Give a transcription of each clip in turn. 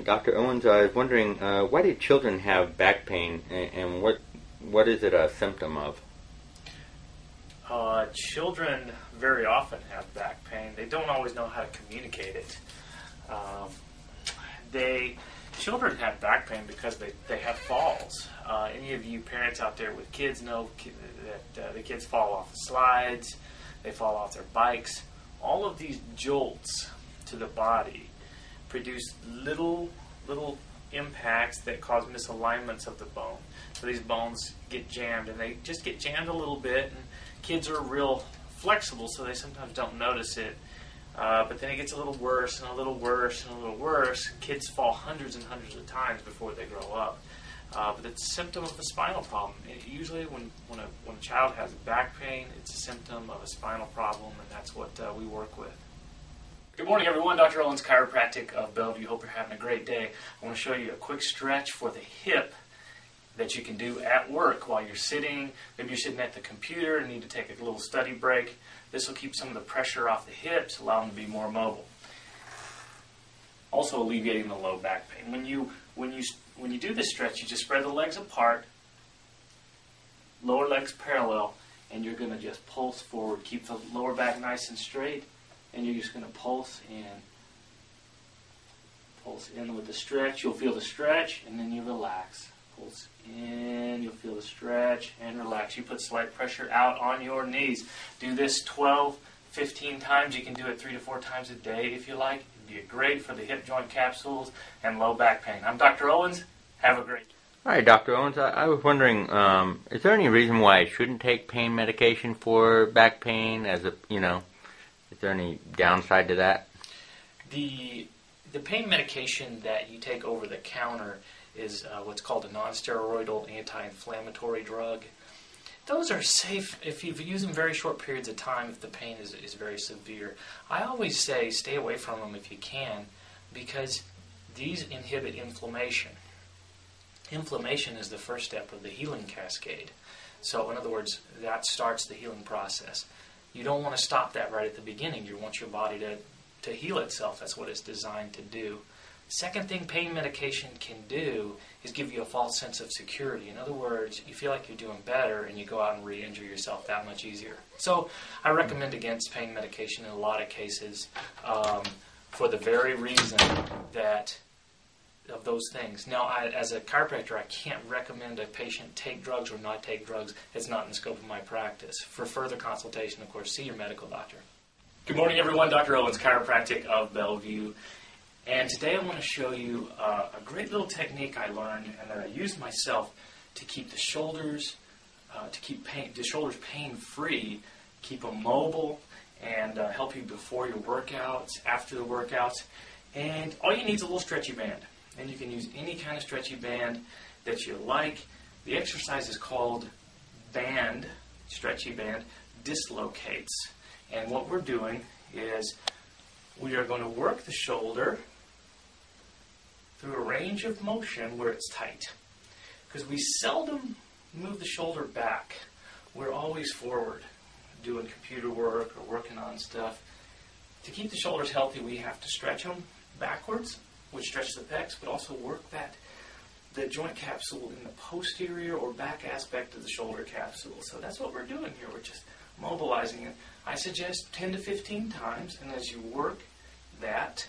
Dr. Owens, I was wondering, why do children have back pain, and what is it a symptom of? Children very often have back pain. They don't always know how to communicate it. Children have back pain because they have falls. Any of you parents out there with kids know that the kids fall off the slides, they fall off their bikes. All of these jolts to the body produce little impacts that cause misalignments of the bone. So these bones get jammed, and they just get jammed a little bit, and kids are real flexible, so they sometimes don't notice it. But then it gets a little worse and a little worse and a little worse. Kids fall hundreds and hundreds of times before they grow up. But it's a symptom of a spinal problem. Usually when a child has back pain, it's a symptom of a spinal problem, and that's what we work with. Good morning, everyone. Dr. Owens, Chiropractic of Bellevue. Hope you're having a great day. I want to show you a quick stretch for the hip that you can do at work while you're sitting. Maybe you're sitting at the computer and need to take a little study break. This will keep some of the pressure off the hips, allow them to be more mobile. Also alleviating the low back pain. When you do this stretch, you just spread the legs apart, lower legs parallel, and you're going to just pulse forward. Keep the lower back nice and straight, and you're just going to pulse in. Pulse in with the stretch. You'll feel the stretch, and then you relax. Pulse in, you'll feel the stretch, and relax. You put slight pressure out on your knees. Do this 12, 15 times. You can do it 3 to 4 times a day if you like. It'd be great for the hip joint capsules and low back pain. I'm Dr. Owens. Have a great day. All right, Dr. Owens, I was wondering, is there any reason why I shouldn't take pain medication for back pain? Is there any downside to that? The pain medication that you take over the counter is what's called a non-steroidal anti-inflammatory drug. Those are safe if you use them very short periods of time, if the pain is very severe. I always say stay away from them if you can, because these inhibit inflammation. Inflammation is the first step of the healing cascade. So in other words, that starts the healing process. You don't want to stop that right at the beginning. You want your body to heal itself. That's what it's designed to do. Second thing pain medication can do is give you a false sense of security. In other words, you feel like you're doing better and you go out and re-injure yourself that much easier. So I recommend against pain medication in a lot of cases for the very reason that of those things. Now, as a chiropractor, I can't recommend a patient take drugs or not take drugs. It's not in the scope of my practice. For further consultation, of course, see your medical doctor. Good morning, everyone. Dr. Owens, Chiropractic of Bellevue. And today I want to show you a great little technique I learned and that I used myself to keep the shoulders, the shoulders pain-free, keep them mobile, and help you before your workouts, after the workouts. And all you need is a little stretchy band. And you can use any kind of stretchy band that you like. The exercise is called stretchy band dislocates. And what we're doing is we are going to work the shoulder through a range of motion where it's tight. Because we seldom move the shoulder back. We're always forward, doing computer work or working on stuff. To keep the shoulders healthy, we have to stretch them backwards, which stretches the pecs, but also work the joint capsule in the posterior or back aspect of the shoulder capsule. So that's what we're doing here. We're just mobilizing it. I suggest 10 to 15 times, and as you work that,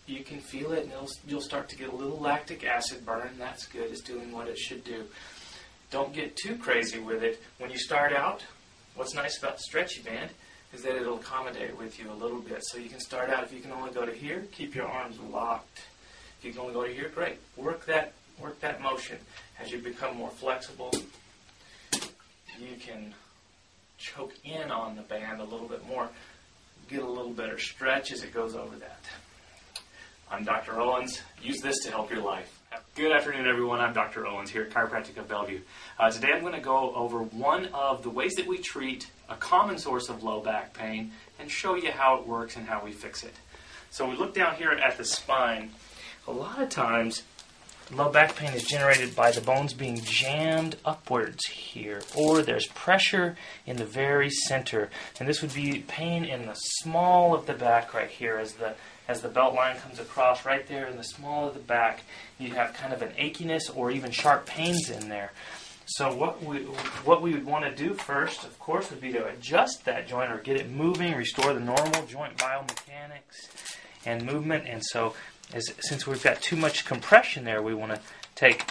you can feel it, and you'll start to get a little lactic acid burn. That's good. It's doing what it should do. Don't get too crazy with it. When you start out, what's nice about the stretchy band is that it'll accommodate with you a little bit. So you can start out, if you can only go to here, keep your arms locked. If you can only go to here, great. Work that motion. As you become more flexible, you can choke in on the band a little bit more, get a little better stretch as it goes over that. I'm Dr. Owens. Use this to help your life. Good afternoon, everyone. I'm Dr. Owens here at Chiropractic of Bellevue. Today I'm going to go over one of the ways that we treat a common source of low back pain and show you how it works and how we fix it. So we look down here at the spine. A lot of times low back pain is generated by the bones being jammed upwards here, or there's pressure in the very center. And this would be pain in the small of the back right here as the as the belt line comes across right there in the small of the back, you have kind of an achiness or even sharp pains in there. So what we would want to do first, of course, would be to adjust that joint or get it moving, restore the normal joint biomechanics and movement. And so since we've got too much compression there, we want to take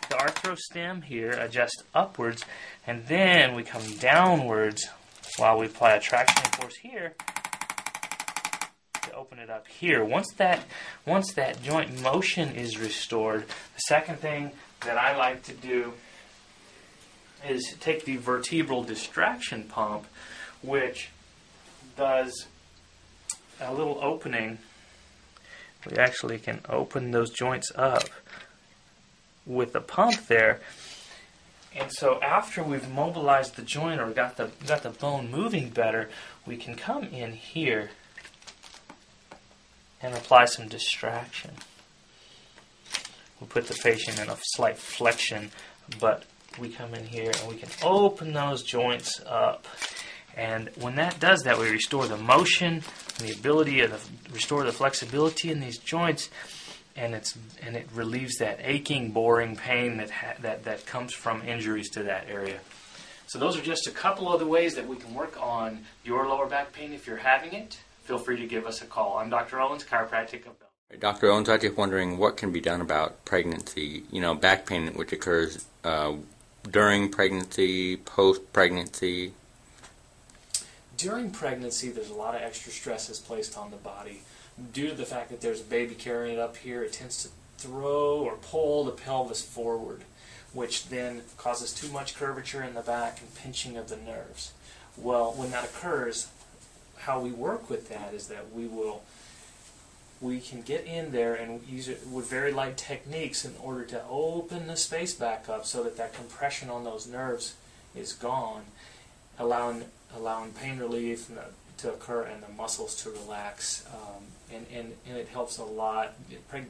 the arthrostem here, adjust upwards, and then we come downwards while we apply a traction force here to open it up here. Once that joint motion is restored, the second thing that I like to do is take the vertebral distraction pump, which does a little opening. We actually can open those joints up with the pump there. And so after we've mobilized the joint or got the bone moving better, we can come in here and apply some distraction. We put the patient in a slight flexion, but we come in here and we can open those joints up. And when that does that, we restore the motion and the ability to restore the flexibility in these joints, and it relieves that aching, boring pain that comes from injuries to that area. So those are just a couple of the ways that we can work on your lower back pain if you're having it. Feel free to give us a call. I'm Dr. Owens, chiropractic of Bellevue. Dr. Owens, I was just wondering what can be done about pregnancy, back pain which occurs during pregnancy, post-pregnancy. During pregnancy, there's a lot of extra stresses placed on the body. Due to the fact that there's a baby carrying it up here, it tends to throw or pull the pelvis forward, which then causes too much curvature in the back and pinching of the nerves. Well, when that occurs, how we work with that is that we can get in there and use it with very light techniques in order to open the space back up so that compression on those nerves is gone, allowing pain relief to occur and the muscles to relax, and it helps a lot.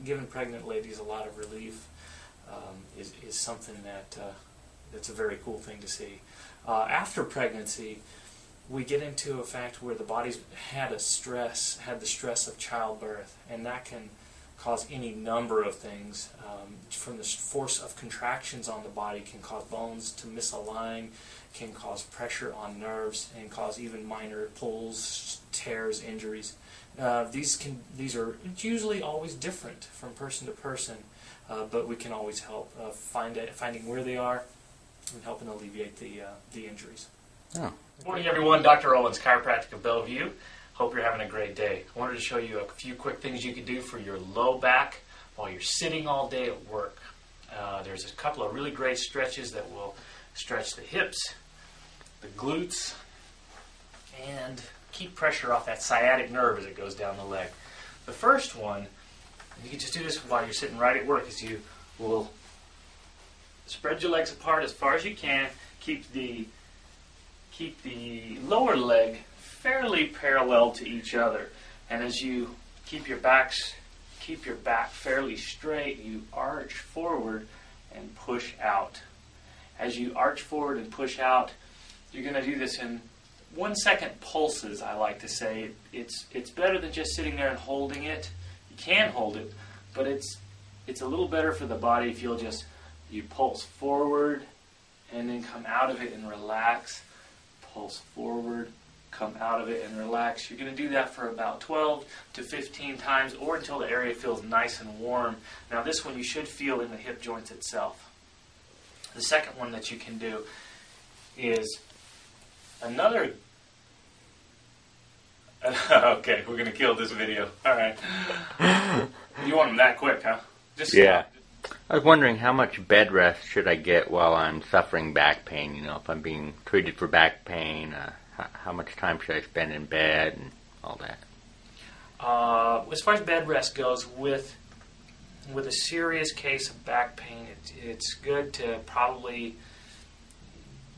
Giving pregnant ladies a lot of relief is something that's a very cool thing to see. After pregnancy, we get into a fact where the body's had the stress of childbirth, and that can cause any number of things. From the force of contractions on the body can cause bones to misalign, can cause pressure on nerves, and cause even minor pulls, tears, injuries. These are usually always different from person to person, but we can always help finding where they are and helping alleviate the injuries. Oh. Good morning, everyone. Dr. Owens, chiropractic of Bellevue. Hope you're having a great day. I wanted to show you a few quick things you can do for your low back while you're sitting all day at work. There's a couple of really great stretches that will stretch the hips, the glutes, and keep pressure off that sciatic nerve as it goes down the leg. The first one, you can just do this while you're sitting right at work, is you will spread your legs apart as far as you can, keep the lower leg fairly parallel to each other, and as you keep your back fairly straight, you arch forward and push out. As you arch forward and push out, you're going to do this in 1 second pulses, I like to say. It's better than just sitting there and holding it. You can hold it, but it's a little better for the body if you pulse forward and then come out of it and relax. Pulse forward, come out of it and relax. You're going to do that for about 12 to 15 times or until the area feels nice and warm. Now this one you should feel in the hip joints itself. The second one that you can do is another... Okay, we're going to kill this video. All right. You want them that quick, huh? Yeah. I was wondering how much bed rest should I get while I'm suffering back pain? If I'm being treated for back pain, how much time should I spend in bed and all that? As far as bed rest goes, with a serious case of back pain, it's good to probably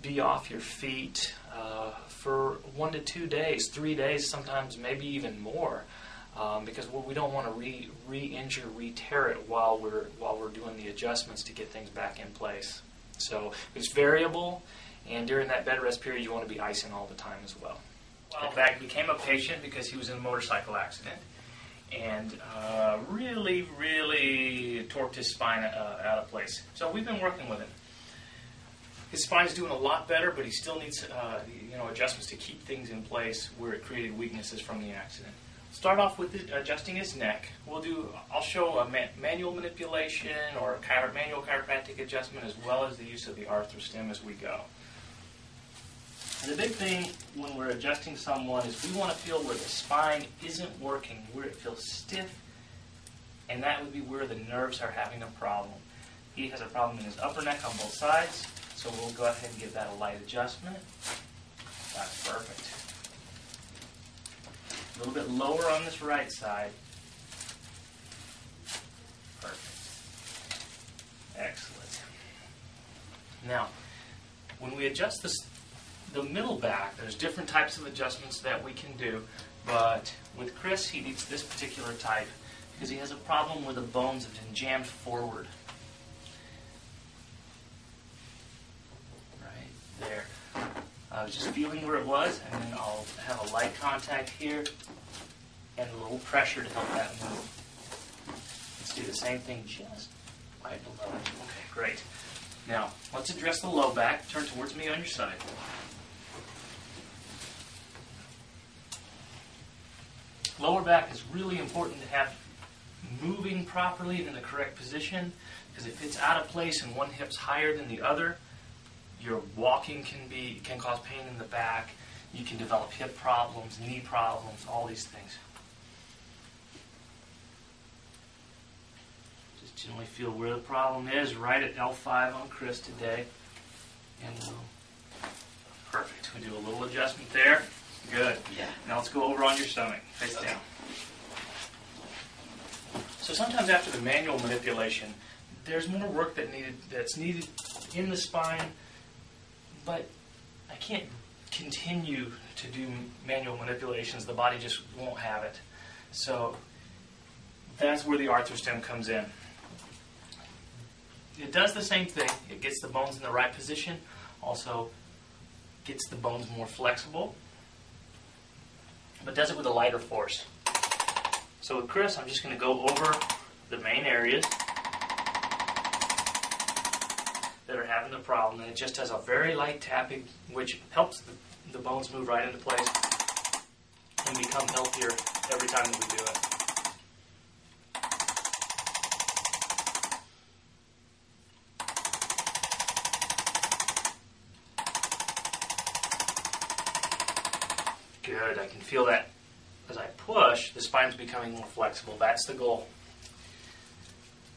be off your feet for 1 to 2 days, 3 days, sometimes maybe even more. Because we don't want to re-injure, re-tear it while we're doing the adjustments to get things back in place. So it's variable, and during that bed rest period, you want to be icing all the time as well. A while back, became a patient because he was in a motorcycle accident and really torqued his spine out of place. So we've been working with him. His spine's doing a lot better, but he still needs adjustments to keep things in place where it created weaknesses from the accident. Start off with adjusting his neck. I'll show a manual manipulation or a manual chiropractic adjustment as well as the use of the arthrostim as we go. And the big thing when we're adjusting someone is we want to feel where the spine isn't working, where it feels stiff, and that would be where the nerves are having a problem. He has a problem in his upper neck on both sides, so we'll go ahead and give that a light adjustment. That's perfect. A little bit lower on this right side. Perfect. Excellent. Now, when we adjust the middle back, there's different types of adjustments that we can do, but with Chris, he needs this particular type because he has a problem where the bones have been jammed forward. Right there. I was just feeling where it was, and then I'll have a light contact here and a little pressure to help that move. Let's do the same thing just right below. Okay, great. Now, let's address the low back. Turn towards me on your side. Lower back is really important to have moving properly and in the correct position, because if it's out of place and one hip's higher than the other, your walking can cause pain in the back. You can develop hip problems, knee problems, all these things. Just generally feel where the problem is, right at L5 on Chris today. And perfect. We do a little adjustment there. Good. Yeah. Now let's go over on your stomach. Face down. So sometimes after the manual manipulation, there's more work that's needed in the spine, but I can't continue to do manual manipulations. The body just won't have it. So that's where the arthrostim comes in. It does the same thing. It gets the bones in the right position, also gets the bones more flexible, but does it with a lighter force. So with Chris, I'm just going to go over the main areas that are having the problem, and it just does a very light tapping, which helps the bones move right into place and become healthier every time that we do it. Good, I can feel that as I push, the spine's becoming more flexible. That's the goal.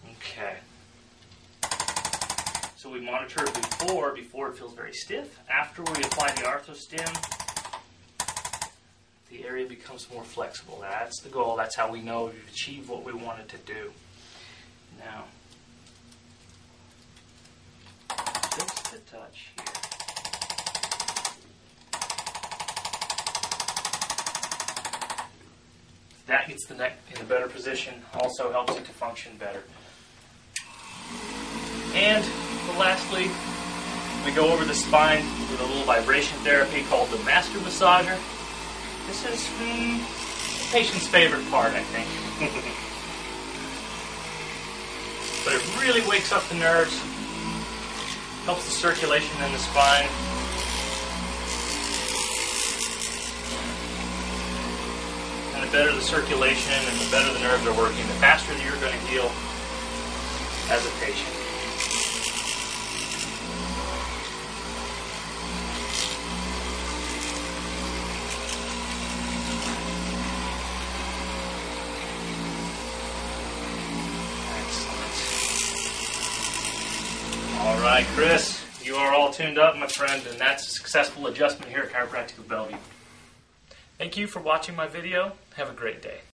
Okay. So we monitor it before it feels very stiff. After we apply the arthrostim, the area becomes more flexible. That's the goal. That's how we know we've achieved what we wanted to do. Now, just a touch here. That gets the neck in a better position, also helps it to function better. And lastly, we go over the spine with a little vibration therapy called the master massager. This is the patient's favorite part, I think. But it really wakes up the nerves, helps the circulation in the spine. And the better the circulation and the better the nerves are working, the faster that you're going to heal as a patient. All right, Chris, you are all tuned up, my friend, and that's a successful adjustment here at Chiropractic of Bellevue. Thank you for watching my video. Have a great day.